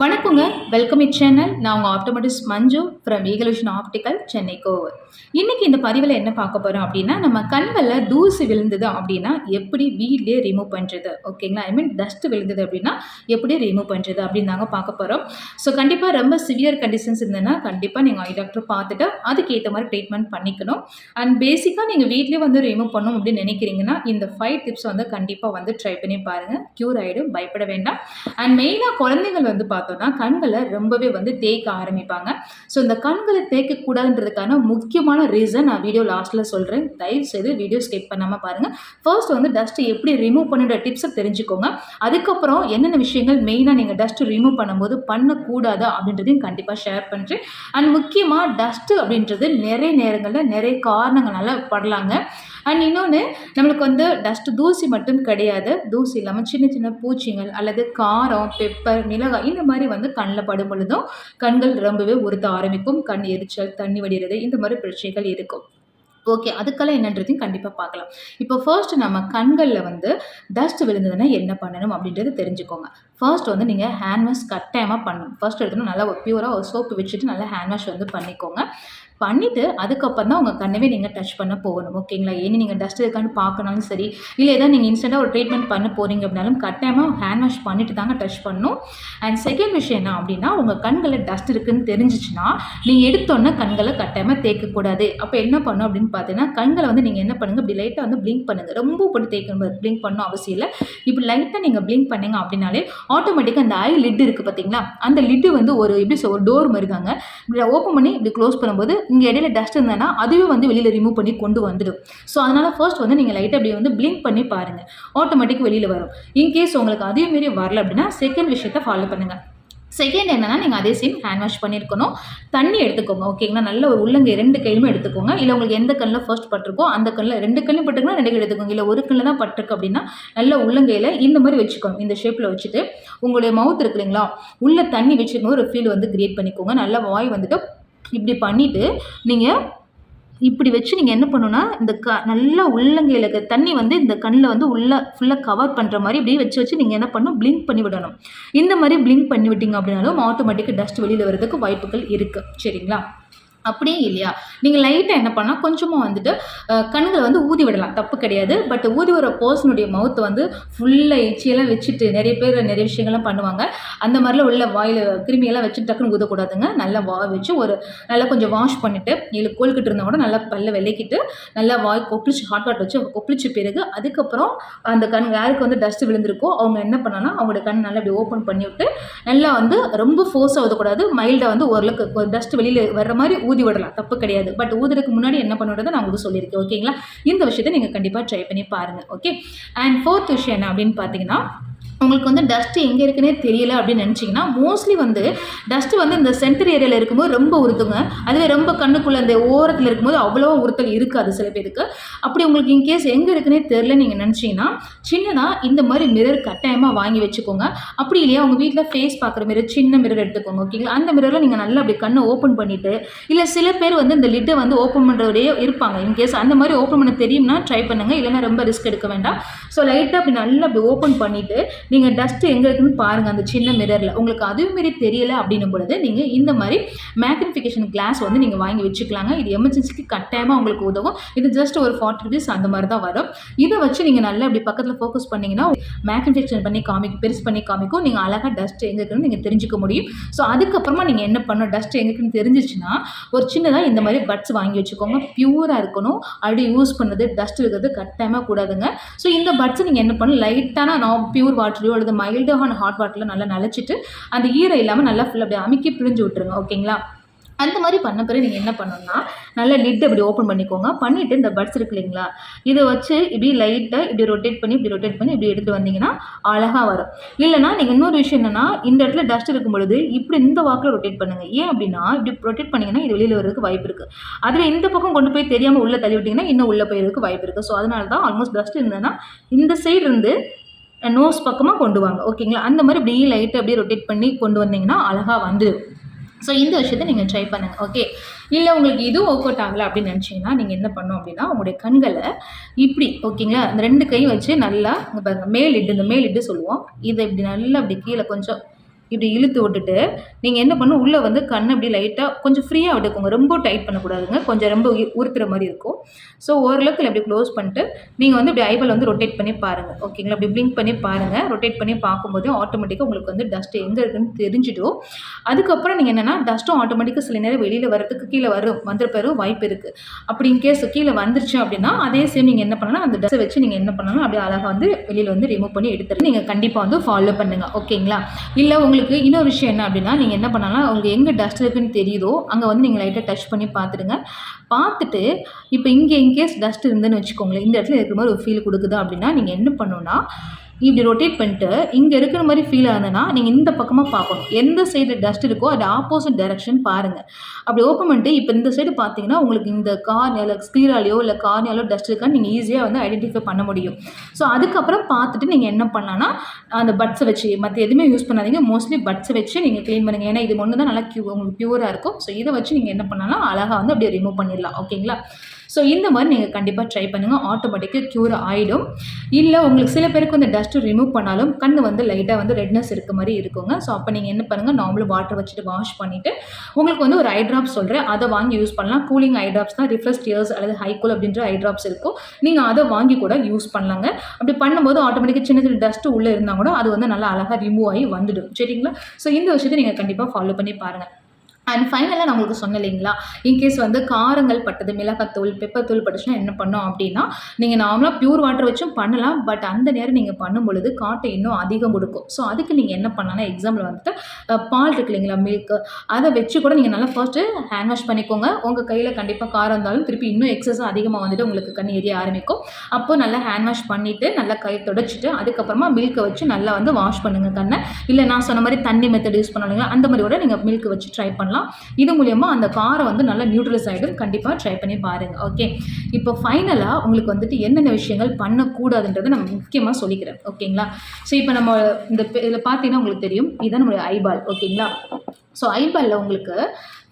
வணக்கங்க. Welcome it channel. நான் உங்க ஆப்டோமெட்ரிஸ்ட் மஞ்சு ஃப்ரம் ஈகல்யூஷன் ஆப்டிக்கல், சென்னை கோவர். இன்னைக்கு இந்த பதிவில் என்ன பார்க்க போறோம் அப்படின்னா, நம்ம கண்கள்ல தூசி விழுந்தது அப்படின்னா எப்படி வீட்லயே ரிமூவ் பண்றது? ஓகேங்களா? ஐ மீன் டஸ்ட் விழுந்தது அப்படின்னா எப்படி ரிமூவ் பண்றது அப்படின்னு தாங்க பார்க்க போறோம். ஸோ கண்டிப்பாக ரொம்ப சிவியர் கண்டிஷன்ஸ் இருந்ததுன்னா கண்டிப்பாக நீங்கள் ஐ டாக்டர் பார்த்துட்டு அதுக்கேற்ற மாதிரி ட்ரீட்மெண்ட் பண்ணிக்கணும். அண்ட் பேசிக்காக நீங்கள் வீட்லேயே வந்து ரிமூவ் பண்ணணும் அப்படின்னு நினைக்கிறீங்கன்னா இந்த 5 டிப்ஸ் வந்து கண்டிப்பாக வந்து ட்ரை பண்ணி பாருங்கள். க்யூர் ஆகிடும், பயப்பட வேண்டாம். அண்ட் மெயினாக குழந்தைகள் வந்து பார்த்தோம்னா கண்களை ரொம்பவே வந்து தேய்க்க ஆரம்பிப்பாங்க. ஸோ இந்த கண்களை தேய்க்கக்கூடாதுன்றதுக்கான முக்கியமான ரீசன் நான் வீடியோ லாஸ்ட்டில் சொல்கிறேன். தயவு செய்து வீடியோ ஸ்கிப் பண்ணாமல் பாருங்கள். ஃபர்ஸ்ட் வந்து டஸ்ட்டை எப்படி ரிமூவ் பண்ணுற டிப்ஸை தெரிஞ்சுக்கோங்க. அதுக்கப்புறம் என்னென்ன விஷயங்கள் மெயினாக நீங்கள் டஸ்ட்டு ரிமூவ் பண்ணும்போது பண்ணக்கூடாது அப்படின்றதையும் கண்டிப்பாக ஷேர் பண்ணுறேன். அண்ட் முக்கியமாக டஸ்ட்டு அப்படின்றது நிறைய நேரங்களில் நிறைய காரணங்களால படலாங்க. அண்ட் இன்னொன்று, நம்மளுக்கு வந்து டஸ்ட்டு தூசி மட்டும் கிடையாது. தூசி இல்லாமல் சின்ன சின்ன பூச்சிகள் அல்லது காரம், பெப்பர், மிளகாய் இந்த மாதிரி வந்து கண்ணில் படும் பொழுதும் கண்கள் ரொம்பவே உறுத்த ஆரம்பிக்கும். கண் எரிச்சல், தண்ணி வடிகிறது, இந்த மாதிரி பிரச்சனைகள் இருக்கும். ஓகே, அதுக்கெல்லாம் என்னன்றதையும் கண்டிப்பாக பார்க்கலாம். இப்போ ஃபர்ஸ்ட் நம்ம கண்களில் வந்து டஸ்ட் விழுந்ததுன்னா என்ன பண்ணணும் அப்படின்றது தெரிஞ்சுக்கோங்க. ஃபர்ஸ்ட் வந்து நீங்கள் ஹேண்ட் வாஷ் கட்டாயமாக பண்ணணும். ஃபர்ஸ்ட் எடுத்துன்னு நல்லா ஒரு பியூராக ஒரு சோப்பு வச்சுட்டு நல்லா ஹேண்ட் வாஷ் வந்து பண்ணிக்கோங்க. பண்ணிவிட்டு அதுக்கப்புறம் தான் உங்கள் கண்ணவே நீங்கள் டச் பண்ண போகணும். ஓகேங்களா? ஏன்னு நீங்கள் டஸ்ட் இருக்கான்னு பார்க்கனாலும் சரி, இல்லை ஏதாவது நீங்கள் இன்ஸ்டண்ட்டாக ஒரு ட்ரீட்மெண்ட் பண்ண போகிறீங்க அப்படின்னாலும் கட்டாயமாக ஹேண்ட் வாஷ் பண்ணிவிட்டு தாங்க டச் பண்ணணும். அண்ட் செகண்ட் விஷயம் என்ன அப்படின்னா, உங்கள் கண்களில் டஸ்ட் இருக்குதுன்னு தெரிஞ்சிச்சுன்னா நீங்கள் எடுத்தோன்னே கண்களை கட்டாயமாக தேய்க்கக்கூடாது. அப்போ என்ன பண்ணணும் அப்படின்னு பார்த்தீங்கன்னா, கண்களை வந்து நீங்கள் என்ன பண்ணுங்கள், இப்படி லைட்டாக வந்து பிளிங்க் பண்ணுங்கள். ரொம்ப போட்டு தேய்க்கணும், பிளிங்க் பண்ணணும் அவசியம் இல்லை. இப்படி லைட்டாக நீங்கள் பிளிங்க் பண்ணீங்க அப்படின்னாலே ஆட்டோமேட்டிக்காக அந்த ஐ லிட் இருக்குது பார்த்தீங்களா, அந்த லிட்டு வந்து ஒரு எப்படி ஒரு டோர் மாதிரி தாங்க. இப்படி ஓப்பன் பண்ணி இப்படி க்ளோஸ் பண்ணும்போது இங்கே இடையில டஸ்ட் இருந்ததுன்னா அதுவே வந்து வெளியில் ரிமூவ் பண்ணி கொண்டு வந்துடும். ஸோ அதனால் ஃபர்ஸ்ட் வந்து நீங்கள் லைட்டாக அப்படி வந்து பிளிங்க் பண்ணி பாருங்கள், ஆட்டோமேட்டிக் வெளியில் வரும். இன்கேஸ் உங்களுக்கு அதே மாரி வரல அப்படின்னா செகண்ட் விஷயத்தை ஃபாலோ பண்ணுங்கள். செகண்ட் என்னன்னா, நீங்கள் அதே சேம் ஹேண்ட் வாஷ் பண்ணியிருக்கணும். தண்ணி எடுத்துக்கோங்க. ஓகேங்களா? நல்ல ஒரு உள்ளங்கை 2 கையுமே எடுத்துக்கோங்க. இல்லை உங்களுக்கு எந்த கண்ணில் ஃபர்ஸ்ட் பட்டிருக்கோ அந்த கண்ணில் 2 கண்ணிலும் பட்டுருக்குன்னா 2 கை எடுத்துக்கோங்க. இல்லை ஒரு கண்ணில் தான் பட்டிருக்கு அப்படின்னா நல்ல உள்ளங்கையில் இந்த மாதிரி வச்சுக்கோங்க. இந்த ஷேப்பில் வச்சுட்டு உங்களுடைய மவுத் இருக்கு இல்லைங்களா, உள்ள தண்ணி வச்சுக்கணும். ஒரு ஃபீல் வந்து கிரியேட் பண்ணிக்கோங்க. நல்லா வாய் வந்துட்டு இப்படி பண்ணிவிட்டு நீங்கள் இப்படி வச்சு நீங்கள் என்ன பண்ணணும்னா, இந்த நல்லா உள்ளங்கையில் இருக்க தண்ணி வந்து இந்த கண்ணில் வந்து ஃபுல்லாக கவர் பண்ணுற மாதிரி இப்படியே வச்சு நீங்கள் என்ன பண்ணணும், பிளிங்க் பண்ணி விடணும். இந்த மாதிரி பிளிங்க் பண்ணி விட்டீங்க அப்படின்னாலும் ஆட்டோமேட்டிக்காக டஸ்ட் வெளியில் வர்றதுக்கு வாய்ப்புகள் இருக்குது. சரிங்களா? அப்படியே இல்லையா, நீங்கள் லைட்டாக என்ன பண்ணால் கொஞ்சமாக வந்துட்டு கண்களை வந்து ஊதி விடலாம், தப்பு கிடையாது. பட் ஊதி வர பர்சனுடைய மவுத்தை வந்து ஃபுல்லாக எச்சியெல்லாம் வச்சுட்டு நிறைய பேர் நிறைய விஷயங்கள்லாம் பண்ணுவாங்க. அந்த மாதிரிலாம் உள்ள வாயில் கிருமியெல்லாம் வச்சு டக்குன்னு ஊதக்கூடாதுங்க. நல்லா வாய் வச்சு நல்லா கொஞ்சம் வாஷ் பண்ணிவிட்டு, இல்லை கோல்கிட்டு இருந்தால் கூட நல்லா பல்ல விளக்கிட்டு நல்லா வாய் கொப்பளிச்சு ஹாட் வாட்டர் வச்சு கொப்பளிச்ச பிறகு அதுக்கப்புறம் அந்த கண் யாருக்கு வந்து டஸ்ட் விழுந்திருக்கோ அவங்க என்ன பண்ணாங்கன்னா அவங்களோட கண் நல்லா அப்படி ஓப்பன் பண்ணிவிட்டு நல்லா வந்து ரொம்ப ஃபோர்ஸாக ஊதக்கூடாது, மைல்டாக வந்து ஓரளவுக்கு டஸ்ட் வெளியில் வர்ற மாதிரி ஊதி விடலாம், தப்பு கிடையாது. பட் ஊதுறதுக்கு முன்னாடி என்ன பண்ணுறதை நான் உங்களுக்கு சொல்லியிருக்கேன். ஓகேங்களா? இந்த விஷயத்தை நீங்கள் கண்டிப்பாக ட்ரை பண்ணி பாருங்கள். ஓகே. அண்ட் ஃபோர்த் விஷயம் என்ன அப்படின்னு பார்த்தீங்கன்னா, உங்களுக்கு வந்து டஸ்ட்டு எங்கே இருக்குன்னே தெரியல அப்படின்னு நினச்சிங்கன்னா மோஸ்ட்லி வந்து டஸ்ட்டு வந்து இந்த சென்டர் ஏரியாவில் இருக்கும்போது ரொம்ப உறுத்துங்க. அதுவே ரொம்ப கண்ணுக்குள்ளே அந்த ஓரத்தில் இருக்கும்போது அவ்வளோவா உறுத்தல் இருக்காது சில பேருக்கு. அப்படி உங்களுக்கு இன்கேஸ் எங்கே இருக்குன்னே தெரில நீங்கள் நினச்சிங்கன்னா சின்னதாக இந்த மாதிரி மிரர் கட்டாயமாக வாங்கி வச்சுக்கோங்க. அப்படி இல்லையா உங்கள் வீட்டில் ஃபேஸ் பார்க்குற மிரர், சின்ன மிரர் எடுத்துக்கோங்க. ஓகேங்களா? அந்த மிரரில் நீங்கள் நல்லா அப்படி கண்ணை ஓப்பன் பண்ணிவிட்டு, இல்லை சில பேர் வந்து இந்த லிட்டை வந்து ஓப்பன் பண்ணுறவரே இருப்பாங்க. இன்கேஸ் அந்த மாதிரி ஓப்பன் பண்ண தெரியும்னா ட்ரை பண்ணுங்கள், இல்லைன்னா ரொம்ப ரிஸ்க் எடுக்க வேண்டாம். ஸோ லைட்டாக அப்படி நல்லா அப்படி ஓப்பன் பண்ணிவிட்டு நீங்கள் டஸ்ட்டு எங்கே இருக்குன்னு பாருங்கள் அந்த சின்ன மிரரில். உங்களுக்கு அதுவும் மாரி தெரியலை அப்படின்னும் பொழுது நீங்கள் இந்த மாதிரி மேக்னிஃபிகேஷன் கிளாஸ் வந்து நீங்கள் வாங்கி வச்சுக்கலாங்க. இது எமர்ஜென்சிக்கு கட்டாயமாக உங்களுக்கு உதவும். இது ஜஸ்ட் ஒரு 40 rupees அந்த மாதிரி தான் வரும். இதை வச்சு நீங்கள் நல்லா அப்படி பக்கத்தில் ஃபோக்கஸ் பண்ணிங்கன்னா மேக்னிஃபிகேஷன் பண்ணி காமிக்கும், பெருசு பண்ணி காமிக்கும். நீங்கள் அழகாக டஸ்ட் எங்கே இருக்குன்னு நீங்கள் தெரிஞ்சுக்க முடியும். ஸோ அதுக்கப்புறமா நீங்கள் என்ன பண்ணணும், டஸ்ட் எங்கே இருக்குன்னு தெரிஞ்சிச்சுன்னா ஒரு சின்னதாக இந்த மாதிரி பட்ஸ் வாங்கி வச்சுக்கோங்க. பியூராக இருக்கணும். அப்படி யூஸ் பண்ணுறது டஸ்ட் இருக்கிறது கட்டாயமாக கூடாதுங்க. ஸோ இந்த பட்ஸை நீங்கள் என்ன பண்ணணும், லைட்டான பியூர் வாட்டரையோ அல்லது மைல்டான ஹாட் வாட்டரில் நல்லா நனைச்சிட்டு அந்த ஈரம் இல்லாமல் நல்லா ஃபுல்லாக அப்படி அமுக்கி பிழிஞ்சு விட்டுருங்க. ஓகேங்களா? அந்த மாதிரி பண்ண பிறகு நீங்கள் என்ன பண்ணணும்னா நல்லா லிட் அப்படி ஓப்பன் பண்ணிக்கோங்க. பண்ணிவிட்டு இந்த பட்ஸ் இருக்கு இல்லைங்களா, இதை வச்சு இப்படி லைட்டாக இப்படி ரொட்டேட் பண்ணி இப்படி எடுத்துகிட்டு வந்தீங்கன்னா அழகாக வரும். இல்லைனா நீங்கள் இன்னொரு விஷயம் என்னென்னா, இந்த இடத்துல டஸ்ட் இருக்கும் பொழுது இப்படி இந்த வாக்கில் ரொட்டேட் பண்ணுங்கள். ஏன் அப்படின்னா இப்படி ரொட்டேட் பண்ணிங்கன்னா இது வெளியில் வர்றதுக்கு வாய்ப்பு இருக்குது. அதில் இந்த பக்கம் கொண்டு போய் தெரியாமல் உள்ளே தள்ளி விட்டிங்கன்னா இன்னும் உள்ளே போயிறதுக்கு வாய்ப்பு இருக்குது. ஸோ அதனால தான் ஆல்மோஸ்ட் டஸ்ட் இருந்ததுன்னா இந்த சைடு இருந்து நோஸ் பக்கமாக கொண்டு வாங்க. ஓகேங்களா? அந்த மாதிரி இப்படி லைட்டாக அப்படியே ரொட்டேட் பண்ணி கொண்டு வந்தீங்கன்னா அழகாக வந்துடும். ஸோ இந்த விஷயத்தை நீங்கள் ட்ரை பண்ணுங்கள். ஓகே. இல்லை உங்களுக்கு இதுவும் ஒர்க் அவுட் ஆகலை அப்படின்னு நினச்சிங்கன்னா நீங்கள் என்ன பண்ணணும் அப்படின்னா உங்களுடைய கண்களை இப்படி, ஓகேங்களா, அந்த 2 கையும் வச்சு நல்லா இங்கே பாருங்கள், மேல் லிட்டு, இந்த மேல் லிட்டு சொல்லுவோம், இதை இப்படி நல்லா அப்படி கீழே கொஞ்சம் இப்படி இழுத்து விட்டுட்டு நீங்கள் என்ன பண்ணணும், உள்ளே வந்து கண்ணை அப்படி லைட்டாக கொஞ்சம் ஃப்ரீயாக விட்டுக்கோங்க. ரொம்ப டைட் பண்ணக்கூடாதுங்க. கொஞ்சம் ரொம்ப உறுத்துற மாதிரி இருக்கும். ஸோ ஓரளவுக்கு அப்படி க்ளோஸ் பண்ணிட்டு நீங்கள் வந்து இப்படி ஐபால் வந்து ரொட்டேட் பண்ணி பாருங்கள். ஓகேங்களா? அப்படி பிளிங்க் பண்ணி பாருங்கள். ரொட்டேட் பண்ணி பார்க்கும்போது ஆட்டோமேட்டிக்காக உங்களுக்கு வந்து டஸ்ட் எங்கே இருக்குன்னு தெரிஞ்சிடும். அதுக்கப்புறம் நீங்கள் என்னென்னா டஸ்ட்டும் ஆட்டோமேட்டிக்காக சில நேரம் வெளியில் வரதுக்கு கீழே வந்துருப்பாரு வாய்ப்பு இருக்குது. அப்படி இன்கேஸ் கீழே வந்துருச்சு அப்படின்னா அதே சேம் நீங்கள் என்ன பண்ணலாம், அந்த டஸ்ட்டை வச்சு நீங்கள் என்ன பண்ணலாம், அப்படியே அழகாக வந்து வெளியில் வந்து ரிமூவ் பண்ணி எடுத்துட்டு நீங்கள் கண்டிப்பாக வந்து ஃபாலோ பண்ணுங்கள். ஓகேங்களா? இல்லை உங்களுக்கு இன்னொரு விஷயம் என்ன அப்படின்னா, நீங்கள் என்ன பண்ணலாம், உங்களுக்கு எங்கே டஸ்ட் இருக்குன்னு தெரியுதோ அங்கே வந்து நீங்கள் லைட்டாக டச் பண்ணி பார்த்துடுங்க. பார்த்துட்டு இப்போ இங்கே இன்கேஸ் டஸ்ட் இருந்துன்னு வச்சுக்கோங்களேன், இந்த இடத்துல இருக்கிற மாதிரி ஒரு ஃபீல் கொடுக்குது அப்படின்னா நீங்கள் என்ன பண்ணணும்னா, இப்படி ரொட்டேட் பண்ணிட்டு இங்கே இருக்கிற மாதிரி ஃபீல் ஆகுதுன்னா நீங்கள் இந்த பக்கமாக பார்க்கணும். எந்த சைடு டஸ்ட் இருக்கோ அது ஆப்போசிட் டைரக்ஷன் பாருங்கள். அப்படி ஓப்பன் பண்ணிட்டு இப்போ இந்த சைடு பார்த்தீங்கன்னா உங்களுக்கு இந்த கார்னியால ஸ்க்ளீராலையோ இல்லை கார்னியாலோ டஸ்ட் இருக்கான்னு நீங்கள் ஈஸியாக வந்து ஐடென்டிஃபை பண்ண முடியும். ஸோ அதுக்கப்புறம் பார்த்துட்டு நீங்கள் என்ன பண்ணலான்னா, அந்த பட்ஸை வச்சு மற்ற எதுவுமே யூஸ் பண்ணாதீங்க. மோஸ்ட்லி பட்ஸை வச்சு நீங்கள் க்ளீன் பண்ணுங்கள். ஏன்னா இது ஒன்று தான் நல்லா உங்களுக்கு பியூராக இருக்கும். ஸோ இதை வச்சு நீங்கள் என்ன பண்ணலாம், அழகாக வந்து அப்படியே ரிமூவ் பண்ணிடலாம். ஓகேங்களா? ஸோ இந்த மாதிரி நீங்கள் கண்டிப்பாக ட்ரை பண்ணுங்கள். ஆட்டோமேட்டிக்காக க்யூர் ஆகிடும். இல்லை உங்களுக்கு சில பேருக்கு வந்து டஸ்ட்டு ரிமூவ் பண்ணாலும் கண் வந்து லைட்டாக வந்து ரெட்னஸ் இருக்க மாதிரி இருக்குங்க. ஸோ அப்போ நீங்கள் என்ன பண்ணுங்கள், நார்மலாக வாட்டர் வச்சுட்டு வாஷ் பண்ணிவிட்டு உங்களுக்கு வந்து ஒரு ஐ ட்ராப்ஸ் சொல்கிறேன், அதை வாங்கி யூஸ் பண்ணலாம். கூலிங் ஐ ட்ராப்ஸ் தான், ரிஃப்ரெஷ் டியர்ஸ் அல்லது ஹைகூல் அப்படின்ற ஐ ட்ராப்ஸ் இருக்கும். நீங்கள் அதை வாங்கி கூட யூஸ் பண்ணலாங்க. அப்படி பண்ணும்போது ஆட்டோமேட்டிக்காக சின்ன சின்ன டஸ்ட்டு உள்ளே இருந்தால் கூட அது வந்து நல்லா அழகாக ரிமூவ் ஆகி வந்துடும். சரிங்களா? ஸோ இந்த விஷயத்தை நீங்கள் கண்டிப்பாக ஃபாலோ பண்ணி பாருங்கள். அண்ட் ஃபைனலாக நான் உங்களுக்கு சொன்னேன் இல்லைங்களா, இன்கேஸ் வந்து காரங்கள் பட்டது, மிளகாத்தூள், பெப்பர் தூள் பட்டுச்சுன்னா என்ன பண்ணோம் அப்படின்னா, நீங்கள் நார்மலாக பியூர் வாட்டர் வச்சும் பண்ணலாம். பட் அந்த நேரம் நீங்கள் பண்ணும் பொழுது காட்டை இன்னும் அதிகம் கொடுக்கும். ஸோ அதுக்கு நீங்கள் என்ன பண்ணலாம்னா, எக்ஸாம்பிள் வந்துட்டு பால் இருக்கு இல்லைங்களா, மில்க்கு, அதை வச்சு கூட நீங்கள் நல்லா ஃபர்ஸ்ட்டு ஹேண்ட் வாஷ் பண்ணிக்கோங்க. உங்கள் கையில் கண்டிப்பாக காரம் இருந்தாலும் திருப்பி இன்னும் எக்ஸஸாக அதிகமாக வந்துட்டு உங்களுக்கு கண் எரிய ஆரம்பிக்கும். அப்போ நல்லா ஹேண்ட் வாஷ் பண்ணிவிட்டு நல்லா கை தொடச்சிட்டு அதுக்கப்புறமா மில்க்கை வச்சு நல்லா வந்து வாஷ் பண்ணுங்கள் கண்ணை. இல்லை நான் சொன்ன மாதிரி தண்ணி மெத்தட் யூஸ் பண்ணாங்களா, அந்த மாதிரி கூட நீங்கள் மில்க் வச்சு ட்ரை பண்ணலாம். இது மூலமா அந்த காரம் வந்து நல்லா நியூட்ரலைஸ் ஆகிடும். கண்டிப்பாக ட்ரை பண்ணி பாருங்கள். ஓகே, இப்போ ஃபைனலாக உங்களுக்கு வந்துட்டு என்னென்ன விஷயங்கள் பண்ணக்கூடாதுன்றதை நான் முக்கியமாக சொல்லிக்கிறேன். ஓகேங்களா? ஸோ இப்போ நம்ம இந்த இதில் பார்த்தீங்கன்னா உங்களுக்கு தெரியும், இதுதான் நம்மளுடைய ஐபால். ஓகேங்களா? ஸோ ஐபாலில் உங்களுக்கு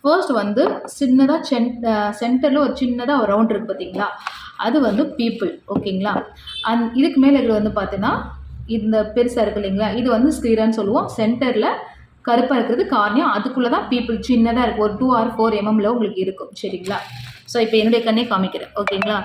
ஃபர்ஸ்ட் வந்து சின்னதாக சென்டரில் ஒரு சின்னதாக ஒரு ரவுண்ட் இருக்குது பார்த்தீங்களா, அது வந்து பீப்புள். ஓகேங்களா? இதுக்கு மேலே இருக்கிறது வந்து பார்த்தீங்கன்னா இந்த பெருசாக இருக்குது இல்லைங்களா, இது வந்து ஸ்க்ளீரான்னு சொல்லுவோம். சென்டரில் கருப்பாக இருக்கிறது கார்னியா, அதுக்குள்ளே தான் பீப்புள் சின்னதாக இருக்கும். ஒரு 2 or 4 mm உங்களுக்கு இருக்கும். சரிங்களா? ஸோ இப்போ என்னுடைய கண்ணே காமிக்கிறேன். ஓகேங்களா?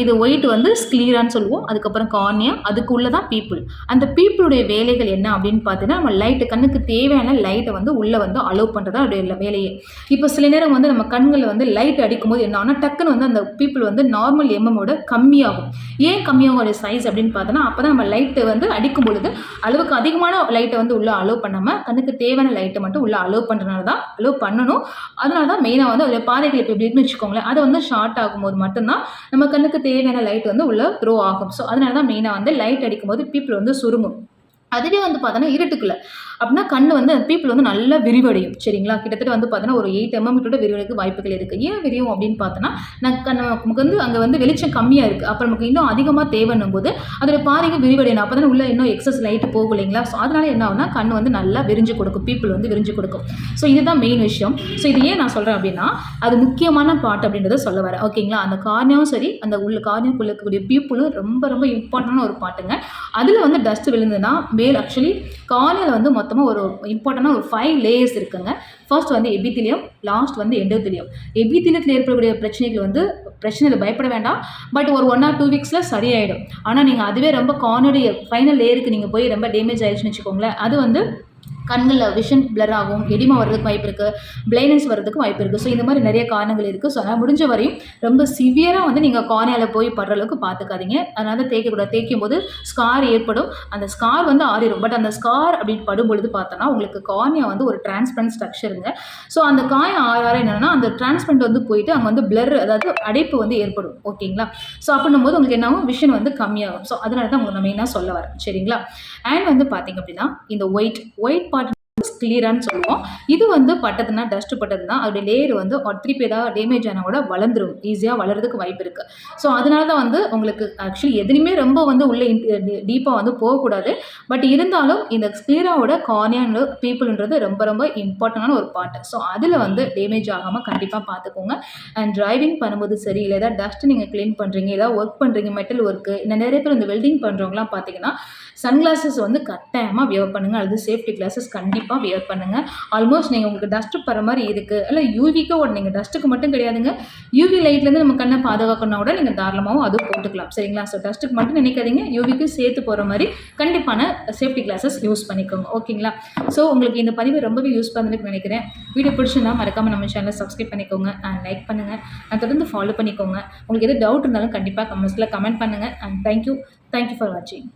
இது ஒயிட் வந்து ஸ்க்ளீரான்னு சொல்லுவோம். அதுக்கப்புறம் கார்னியா, அதுக்குள்ளே தான் பீப்புள். அந்த பீப்புளுடைய வேலைகள் என்ன அப்படின்னு பார்த்தீங்கன்னா, நம்ம லைட்டு கண்ணுக்கு தேவையான லைட்டை வந்து உள்ளே வந்து அலோவ் பண்ணுறதா அதோடைய வேலையே. இப்போ சில நேரம் வந்து நம்ம கண்களில் வந்து லைட் அடிக்கும்போது என்ன ஆகும்னா, டக்குன்னு வந்து அந்த பீப்புள் வந்து நார்மல் எம்எம்மோட கம்மியாகும். ஏன் கம்மியாகும் அதோடைய சைஸ் அப்படின்னு பார்த்தோன்னா, அப்போ தான் நம்ம லைட்டு வந்து அடிக்கும் பொழுது அளவுக்கு அதிகமான லைட்டை வந்து உள்ளே அலோவ் பண்ணாமல் கண்ணுக்கு தேவையான லைட்டை மட்டும் உள்ளே அலோவ் பண்ணுறதுனால தான் அலோவ் பண்ணணும். அதனால தான் மெயினாக வந்து அதில் பாதைகள் இப்போ எப்படின்னு வச்சுக்கோங்களேன், அது வந்து ஷார்ட் ஆகும்போது மட்டும்தான் நம்ம கண்ணுக்கு தேவையான லைட் வந்து உள்ள த்ரோ ஆகும். ஸோ அதனால தான் மெயினாக வந்து லைட் அடிக்கும்போது பீப்புள் வந்து சுருங்கும். அதுவே வந்து பார்த்தோன்னா இருட்டுக்குள்ள அப்படின்னா கண்ணு வந்து பீப்புள் வந்து நல்லா விரிவடையும். சரிங்களா? கிட்டத்தட்ட வந்து பார்த்தோன்னா ஒரு 8 mm விரிவடைக்கு வாய்ப்புகள் இருக்குது. ஏன் விரியும் அப்படின்னு பார்த்தோன்னா, நமக்கு வந்து அங்கே வந்து வெளிச்சம் கம்மியாக இருக்குது. அப்போ நமக்கு இன்னும் அதிகமாக தேவைன்னும் போது அதோட பாதைக்கு விரிவடையணும். அப்போ தானே உள்ள இன்னும் எக்ஸஸ் லைட்டு போகும் இல்லைங்களா? ஸோ அதனால என்ன ஆகுனா கண்ணு வந்து நல்லா விரிஞ்சு கொடுக்கும், பீப்புள் வந்து விரிஞ்சு கொடுக்கும். ஸோ இதுதான் மெயின் விஷயம். ஸோ இது ஏன் நான் சொல்கிறேன் அப்படின்னா, அது முக்கியமான பார்ட் அப்படின்றத சொல்ல வரேன். ஓகேங்களா? அந்த கார்னியாவும் சரி, அந்த உள்ள கார்னியாக்குள்ள இருக்கக்கூடிய பீப்புளும் ரொம்ப ரொம்ப இம்பார்ட்டண்டான ஒரு பார்ட்டுங்க. அதில் வந்து டஸ்ட் விழுந்துன்னா ஆக்சுவலி கார்னியாவில் வந்து மொத்தமாக ஒரு இம்பார்ட்டண்டான ஒரு 5 லேயர்ஸ் இருக்குங்க. ஃபர்ஸ்ட் வந்து எபித்திலியம், லாஸ்ட் வந்து எண்டோத்திலியம். எபித்திலியத்தில் ஏற்படக்கூடிய பிரச்சனைகள் வந்து பிரச்சனையில் பயப்பட வேண்டாம். பட் ஒரு 1 or 2 வீக்ஸில் சரியாயிடும். ஆனால் நீங்கள் அதுவே ரொம்ப கார்னியோடைய ஃபைனல் லேயருக்கு நீங்கள் போய் ரொம்ப டேமேஜ் ஆயிடுச்சுன்னு வச்சுக்கோங்களேன், அது வந்து கண்களில் விஷன் பிளர் ஆகும், எடிமா வர்றதுக்கு வாய்ப்பு இருக்குது, பிளைனஸ் வர்றதுக்கு வாய்ப்பு இருக்குது. ஸோ இந்த மாதிரி நிறைய காரணங்கள் இருக்குது. ஸோ அதனால் முடிஞ்ச வரையும் ரொம்ப சிவியராக வந்து நீங்கள் கார்னியாவில் போய் படுற அளவுக்கு பார்த்துக்காதீங்க. அதனால தான் தேய்க்கக்கூடாது. தேய்க்கும் போது ஸ்கார் ஏற்படும். அந்த ஸ்கார் வந்து ஆறிடும். பட் அந்த ஸ்கார் அப்படின்னு படும்பொழுது பார்த்தோன்னா உங்களுக்கு கார்னியா வந்து ஒரு டிரான்ஸ்பரண்ட் ஸ்ட்ரக்சருங்க. ஸோ அந்த காயம் ஆற என்னென்னா அந்த டிரான்ஸ்பரண்ட் வந்து போயிட்டு அங்கே வந்து பிளர், அதாவது அடைப்பு வந்து ஏற்படும். ஓகேங்களா? ஸோ அப்படின்னும் போது உங்களுக்கு என்ன ஆகும், விஷன் வந்து கம்மியாகும். ஸோ அதனால தான் உங்களுக்கு நான் மெயினாக சொல்ல வரேன். சரிங்களா? அண்ட் வந்து பார்த்தீங்க அப்படின்னா இந்த ஒயிட் பார்ட் கிளியரான்னு சொல்லுவோம். இது வந்து பட்டதுன்னா, டஸ்ட் பட்டதுன்னா அதோடைய லேயர் வந்து திருப்பி ஏதாவது டேமேஜ் ஆனால் கூட வளர்ந்துடும், ஈஸியாக வளர்கிறதுக்கு வாய்ப்பு இருக்குது. ஸோ அதனால தான் வந்து உங்களுக்கு ஆக்சுவலி எதுலையுமே ரொம்ப வந்து உள்ளே டீப்பாக வந்து போகக்கூடாது. பட் இருந்தாலும் இந்த ஸ்க்ளீராவோட கார்னியான்னு பீப்புள்ன்றது ரொம்ப ரொம்ப இம்பார்ட்டண்டான ஒரு பார்ட். ஸோ அதில் வந்து டேமேஜ் ஆகாமல் கண்டிப்பாக பார்த்துக்கோங்க. அண்ட் டிரைவிங் பண்ணும்போது சரி, இல்லை ஏதாவது டஸ்ட் நீங்கள் க்ளீன் பண்ணுறீங்க, ஏதாவது ஒர்க் பண்ணுறீங்க, மெட்டல் ஒர்க்கு, நிறைய பேர் இந்த வெல்டிங் பண்ணுறவங்களாம் பார்த்தீங்கன்னா சன்கிளாஸஸ் வந்து கட்டாயமாக வியர் பண்ணுங்கள், அல்லது சேஃப்டி கிளாஸஸ் கண்டிப்பாக வியர் பண்ணுங்கள். ஆல்மோஸ்ட் நீங்கள் உங்களுக்கு டஸ்ட்டு படுற மாதிரி இருக்குது, இல்லை யூவிக்கு நீங்கள் டஸ்ட்டுக்கு மட்டும் கிடையாதுங்க, யூவி லைட்லேருந்து நம்ம கண்ணை பாதுகாக்கணும்னா கூட நீங்கள் தாராளமாகவும் அதுவும் போட்டுக்கலாம். சரிங்களா? ஸோ டஸ்ட்டுக்கு மட்டும் நினைக்காதீங்க, யூவிக்கு சேர்த்து போகிற மாதிரி கண்டிப்பான சேஃப்டி கிளாஸஸ் யூஸ் பண்ணிக்கோங்க. ஓகேங்களா? ஸோ உங்களுக்கு இந்த பதிவு ரொம்பவே யூஸ் பண்ணுறதுக்கு நினைக்கிறேன். வீடியோ பிடிச்சிருந்தா மறக்காமல் நம்ம சேனலை சப்ஸ்கிரைப் பண்ணிக்கோங்க அண்ட் லைக் பண்ணுங்கள் அண்ட் தொடர்ந்து ஃபாலோ பண்ணிக்கோங்க. உங்களுக்கு எது டவுட் இருந்தாலும் கண்டிப்பாக கமெண்ட்ஸில் கமெண்ட் பண்ணுங்கள். அண்ட் தேங்க்யூ ஃபார் வாட்சிங்.